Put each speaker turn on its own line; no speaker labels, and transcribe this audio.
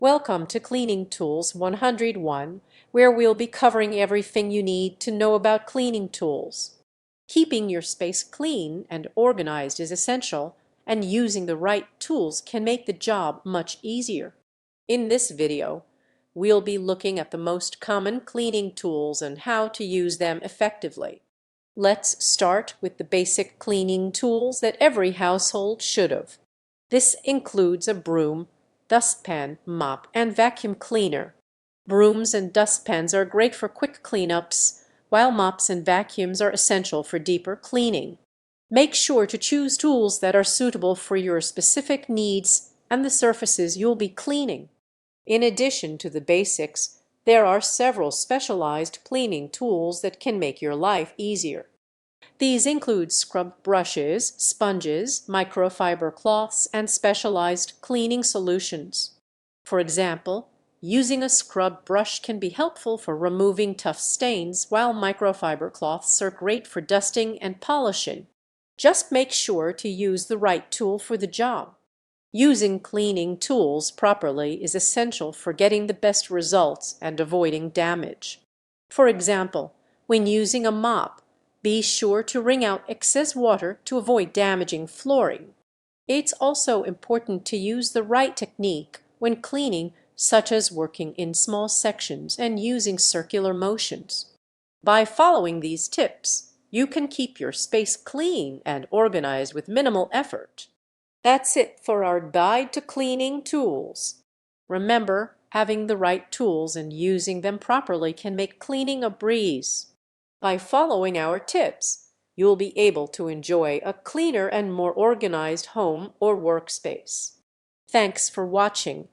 Welcome to Cleaning Tools 101, where we'll be covering everything you need to know about cleaning tools. Keeping your space clean and organized is essential, and using the right tools can make the job much easier. In this video, we'll be looking at the most common cleaning tools and how to use them effectively. Let's start with the basic cleaning tools that every household should have. This includes a broom, dustpan, mop, and vacuum cleaner. Brooms and dustpans are great for quick cleanups, while mops and vacuums are essential for deeper cleaning. Make sure to choose tools that are suitable for your specific needs and the surfaces you'll be cleaning. In addition to the basics, there are several specialized cleaning tools that can make your life easier. These include scrub brushes, sponges, microfiber cloths, and specialized cleaning solutions. For example, using a scrub brush can be helpful for removing tough stains, while microfiber cloths are great for dusting and polishing. Just make sure to use the right tool for the job. Using cleaning tools properly is essential for getting the best results and avoiding damage. For example, when using a mop, be sure to wring out excess water to avoid damaging flooring. It's also important to use the right technique when cleaning, such as working in small sections and using circular motions. By following these tips, you can keep your space clean and organized with minimal effort. That's it for our guide to cleaning tools. Remember, having the right tools and using them properly can make cleaning a breeze. By following our tips, you'll be able to enjoy a cleaner and more organized home or workspace. Thanks for watching,